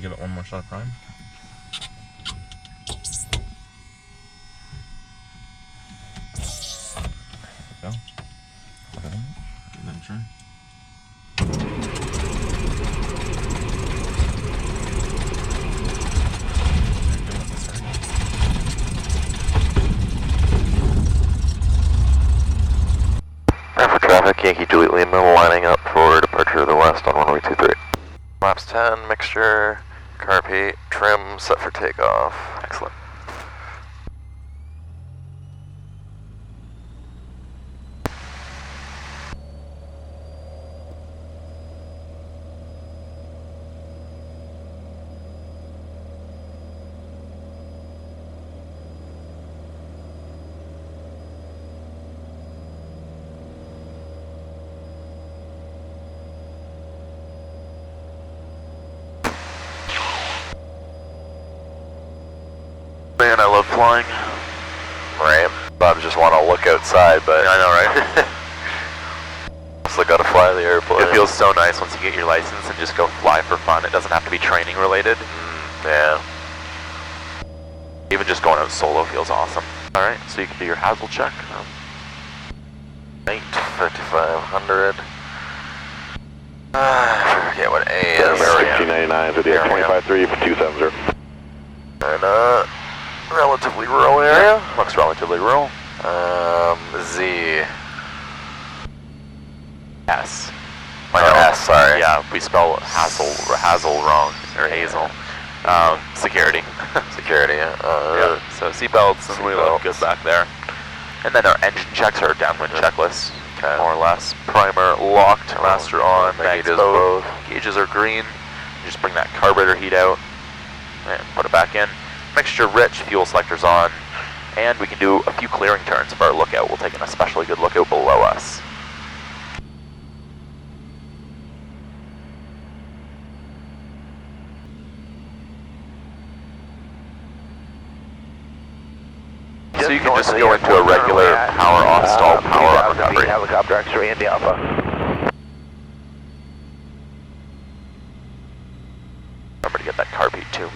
Give it one more shot of prime. There we go. Okay. Give that a try. For traffic, Yankee Juliet Lima lining up for departure to the west on runway 23. Maps 10, mixture, carb heat, trim, set for takeoff. Excellent. Man, I love flying. Right. Bob just want to look outside, but I know, right? Still got to fly the airplane. It feels so nice once you get your license and just go fly for fun. It doesn't have to be training related. Yeah. Even just going out solo feels awesome. All right, so you can do your Hazel check. 5500. I forget what A is. 1699 to the 253 for 270. And relatively rural area. Yeah, looks relatively rural. Z. S. S, sorry. Yeah, we spell Hazel wrong, or Hazel. Security. Security, yeah, so seatbelts, and we look good back there. And then our engine checks are downwind checklist, more or less. Primer locked, master on, mags both. Gauges are green. Just bring that carburetor heat out and put it back in. Mixture rich, fuel selector's on, and we can do a few clearing turns of our lookout. We'll take an especially good lookout below us. So you can just go into a regular power off stall, power on recovery. Helicopter X-ray India Alpha. Remember to get that carb heat too.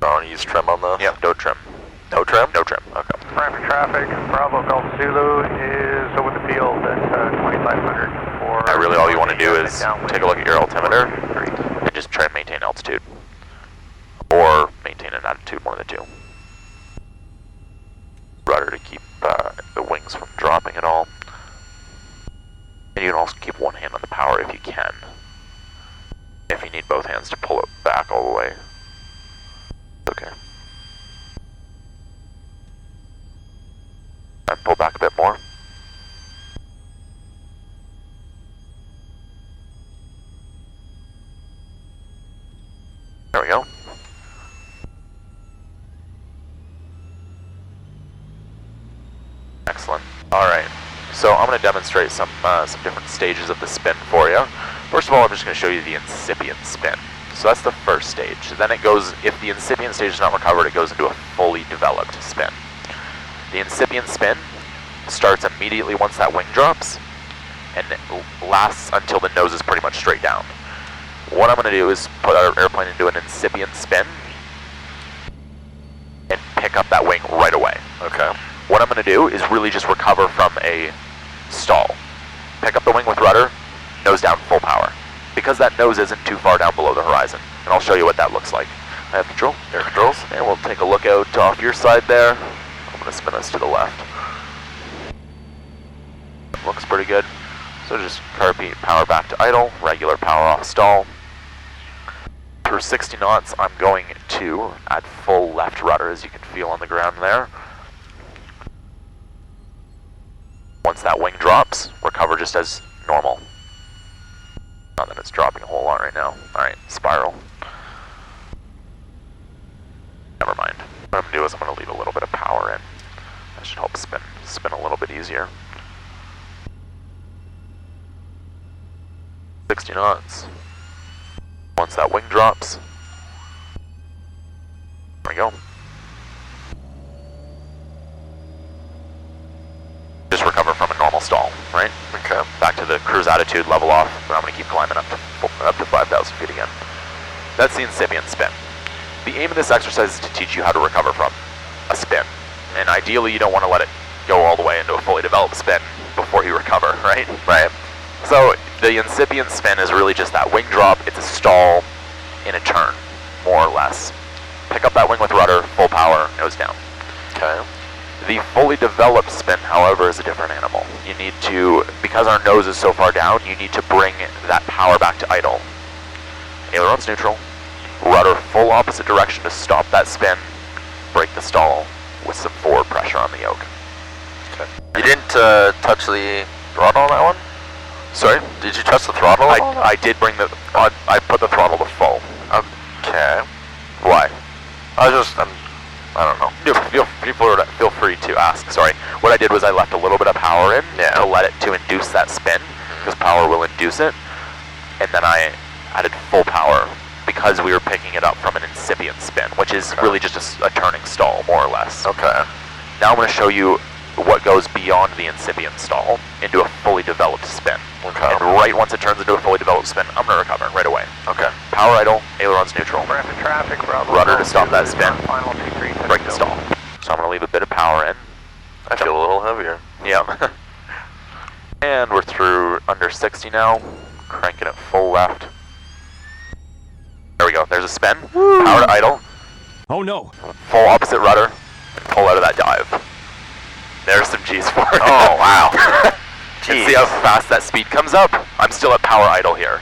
I want to use trim on the... Yep, no trim. No trim? No trim, okay. Prime traffic, Bravo Golf Zulu is over the field at 2500 for... Really all you want to do is take a look at your altimeter and just try and maintain altitude. Or maintain an attitude, one of the two. Rudder to keep the wings from dropping at all. And you can also keep one hand on the power if you can. If you need both hands to pull it back all the way. Okay. And pull back a bit more. There we go. Excellent. All right. So I'm going to demonstrate some different stages of the spin for you. First of all, I'm just going to show you the incipient spin. So that's the first stage. Then it goes, if the incipient stage is not recovered, it goes into a fully developed spin. The incipient spin starts immediately once that wing drops and lasts until the nose is pretty much straight down. What I'm going to do is put our airplane into an incipient spin and pick up that wing right away. Okay. What I'm going to do is really just recover from a stall. Pick up the wing with rudder, nose down, full power. Because that nose isn't too far down below the horizon. And I'll show you what that looks like. I have control, air controls, and we'll take a look out off your side there. I'm going to spin us to the left. Looks pretty good. So just carb heat, power back to idle, regular power off stall. Through 60 knots, I'm going to add full left rudder, as you can feel on the ground there. Once that wing drops, recover just as normal. Not that it's dropping a whole lot right now. Alright, spiral. Never mind. What I'm going to do is I'm going to leave a little bit of power in. That should help spin a little bit easier. 60 knots. Once that wing drops, there we go. Just recover from a normal stall, right? Okay. Back to the cruise attitude, level off, but I'm going to keep climbing up to 5,000 feet again. That's the incipient spin. The aim of this exercise is to teach you how to recover from a spin. And ideally you don't want to let it go all the way into a fully developed spin before you recover, right? Right. So the incipient spin is really just that wing drop. It's a stall in a turn, more or less. Pick up that wing with rudder, full power, nose down. Okay. The fully developed spin, however, is a different animal. You need to, because our nose is so far down, you need to bring that power back to idle. Ailerons neutral, rudder full opposite direction to stop that spin, break the stall with some forward pressure on the yoke. Okay. You didn't touch the throttle on that one? Sorry? Did you touch the throttle? I did bring the, I put the throttle to full. Okay. Why? I don't know. Feel free to ask. Sorry. What I did was I left a little bit of power in to let it to induce that spin, because power will induce it, and then I added full power because we were picking it up from an incipient spin, which is really just a turning stall, more or less. Okay. Now I'm going to show you what goes beyond the incipient stall into a fully developed spin. Okay. And right once it turns into a fully developed spin, I'm going to recover right away. Okay. Power idle, ailerons neutral. We're into traffic, Bravo. Rudder to stop that spin. Final 2-3. Break the stall. So I'm going to leave a bit of power in. I feel a little heavier. Yeah. And we're through under 60 now. Cranking it full left. There we go. There's a spin. Woo. Power to idle. Oh no! Full opposite rudder. And pull out of that dive. There's some G's for it. Oh, wow. And see how fast that speed comes up? I'm still at power idle here.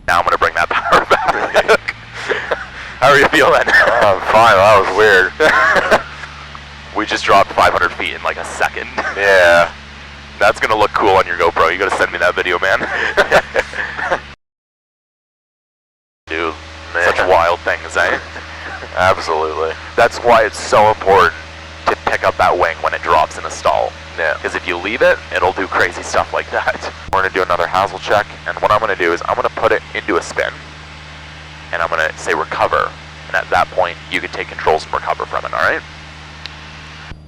Now I'm going to bring that power back. How are you feeling? I'm fine. That was weird. We just dropped 500 feet in like a second. Yeah. That's going to look cool on your GoPro. You got to send me that video, man. Dude, such wild things, eh? Absolutely. That's why it's so important to pick up that wing when it drops in a stall. Yeah. Because if you leave it, it'll do crazy stuff like that. We're going to do another Hazel check, and what I'm going to do is I'm going to put it into a spin, and I'm going to say recover, and at that point, you can take controls and recover from it, alright?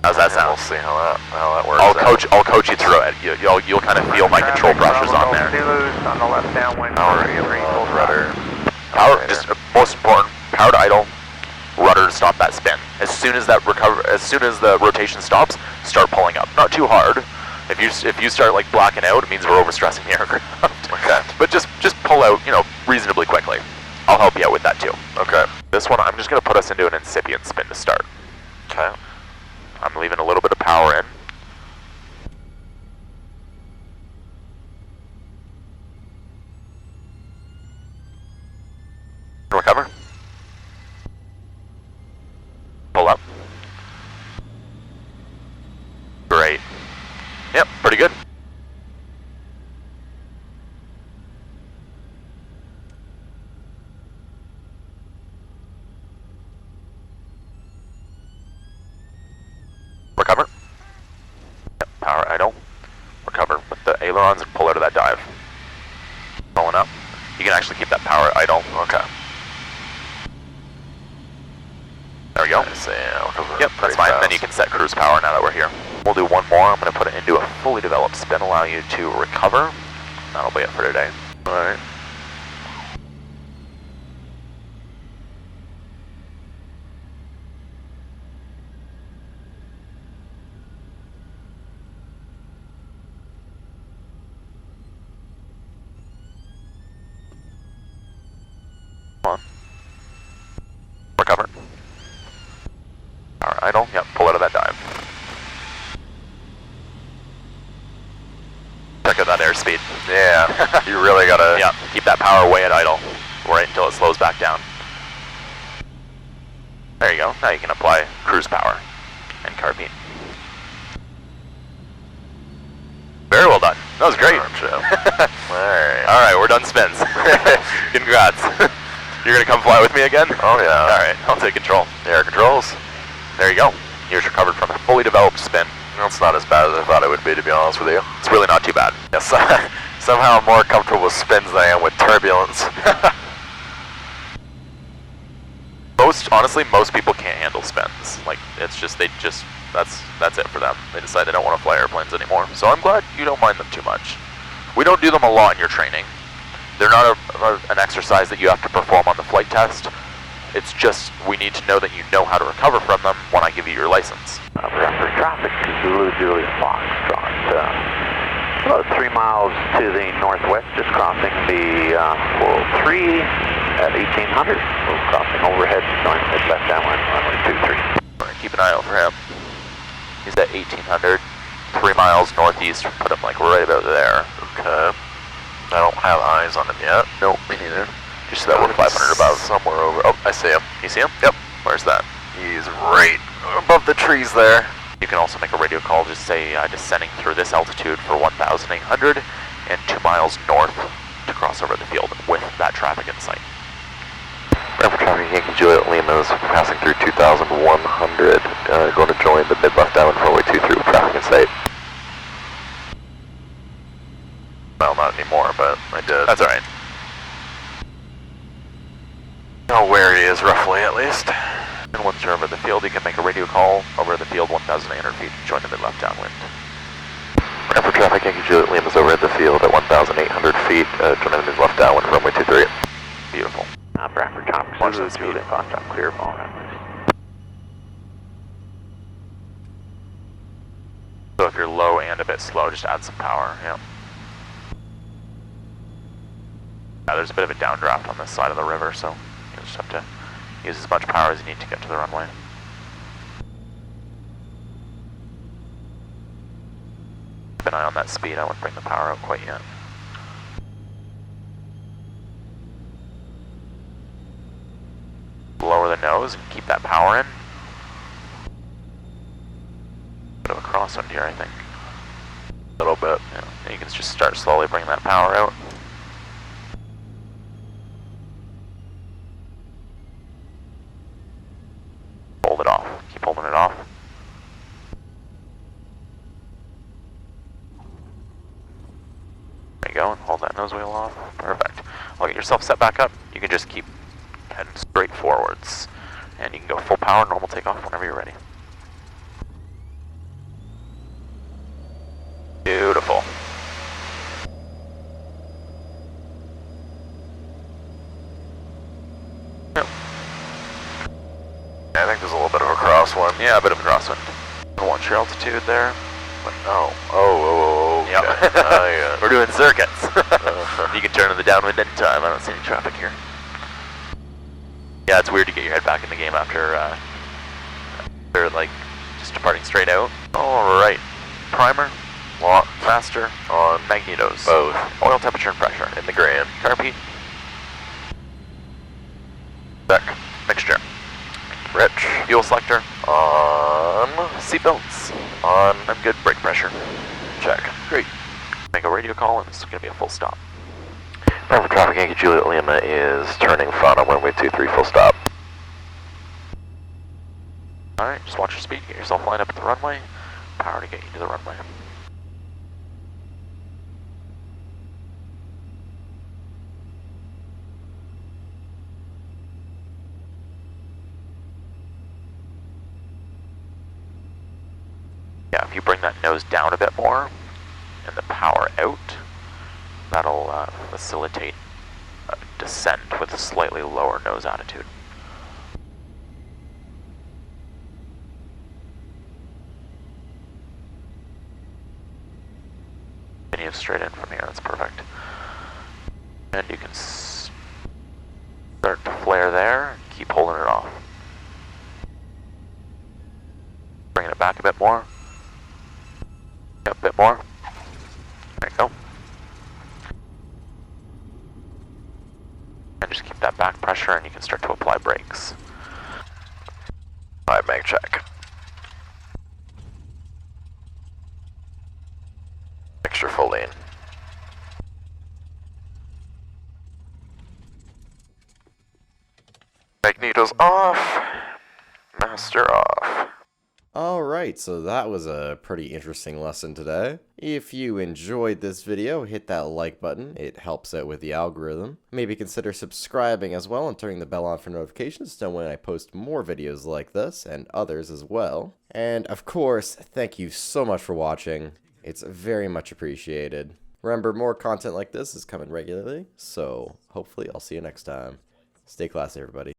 How's that sound? We'll see how that works. I'll coach you through it. You'll kind of feel my control pressures on there. Zulu's on the left downwind. Power rudder. Power, just most important, power to idle, rudder to stop that spin. As soon as the rotation stops, start pulling up. Not too hard. If you start like blacking out, it means we're overstressing the aircraft. Okay. But just pull out, reasonably quickly. I'll help you out with that too. Okay. This one, I'm just going to put us into an incipient spin to start. Okay. I'm leaving a little bit of power in. Recover. Pull up. Great. Yep, pretty good. Recover. Yep, power idle. Recover with the ailerons and pull out of that dive. Pulling up. You can actually keep that power idle. Okay. There we go. Yep, that's fine. Then you can set cruise power now that we're here. We'll do one more. I'm going to put it into a fully developed spin, allow you to recover. That'll be it for today. Alright. Come on. Recover. Power idle. Yep, pull out of that dive. Check out that airspeed. Yeah. You really gotta. Yeah, keep that power way at idle, right until it slows back down. There you go. Now you can apply cruise power and carpine. Very well done. That was great. Alright. Alright, we're done spins. Congrats. You're gonna come fly with me again? Oh yeah. Alright, I'll take control. Air controls. There you go. Yours recovered from a fully developed spin. That's not as bad as I thought it would be, to be honest with you. It's really not too bad. Yes. Somehow I'm more comfortable with spins than I am with turbulence. Honestly, most people can't handle spins. Like, it's just, that's it for them. They decide they don't want to fly airplanes anymore. So I'm glad you don't mind them too much. We don't do them a lot in your training. They're not an exercise that you have to perform on the flight test. It's just, we need to know that you know how to recover from them when I give you your license. Upper traffic, Zulu Juliet Foxtrot. About 3 miles to the northwest, just crossing the 403 at 1800. We're crossing overhead, going mid-left downwind, runway 23. Alright, keep an eye out for him. He's at 1800, 3 miles northeast, put him like right about there. Okay. I don't have eyes on him yet. Nope, me neither. Just that we're 500 above. Somewhere over. Oh, I see him. You see him? Yep. Where's that? He's right above the trees there. You can also make a radio call, just say descending through this altitude for 1,800 and 2 miles north to cross over the field with that traffic in sight. Rapid traffic Yankee Juliet Lima is passing through 2,100. Going to join the mid-left downwind runway 23 with traffic in sight. Well, not anymore, but I did. That's alright. Know where he is, roughly, at least. And once you're over the field, you can make a radio call over the field 1,800 feet and join the mid-left downwind. Rapid traffic Yankee Juliet Lima is over at the field at 1,800 feet, joining the mid-left downwind runway 23. Beautiful. Rapid traffic, Watch Zulu the speed. Juliet Foxtrot, clear of all runways. So if you're low and a bit slow, just add some power, yeah. Yeah, there's a bit of a downdraft on this side of the river, so you just have to use as much power as you need to get to the runway. Keep an eye on that speed, I wouldn't bring the power out quite yet. Lower the nose and keep that power in. Bit of a crosswind here, I think. A little bit. Yeah, and you can just start slowly bringing that power out. Hold it off. Keep holding it off. There you go, and hold that nose wheel off. Perfect. I'll get yourself set back up. You can just keep heading straight forwards. And you can go full power, normal takeoff whenever you're ready. Beautiful. Yep. I think there's a little bit of a crosswind. Yeah, a bit of a crosswind. Watch your altitude there. Oh, okay. Yep. Yeah. We're doing circuits. You can turn to the downwind anytime. I don't see any traffic here. Yeah, it's weird to get your head back in the game after like just departing straight out. All right, primer, lock, master on magnetos. Both. Oil temperature and pressure In the grand. Carpy. Deck mixture. Rich. Fuel selector. On. Seatbelts. On. I'm good. Brake pressure. Check. Great. Make a radio call and it's gonna be a full stop. Rapid traffic Yankee Juliet Lima is turning front on runway 23, full stop. Alright, just watch your speed, get yourself lined up at the runway. Power to get you to the runway. Yeah, if you bring that nose down a bit more and the power out, that'll facilitate a descent with a slightly lower nose attitude. Continue straight in from here, that's perfect. And you can start to flare there, keep holding it off. Bringing it back a bit more. Yep, a bit more. There you go. And just keep that back pressure and you can start to apply brakes. Alright, mag check. Mixture full lean. Magnetos off. Master off. All right. Alright, so that was a pretty interesting lesson today. If you enjoyed this video, hit that like button. It helps out with the algorithm. Maybe consider subscribing as well and turning the bell on for notifications to know when I post more videos like this and others as well. And of course, thank you so much for watching. It's very much appreciated. Remember, more content like this is coming regularly, so hopefully I'll see you next time. Stay classy, everybody.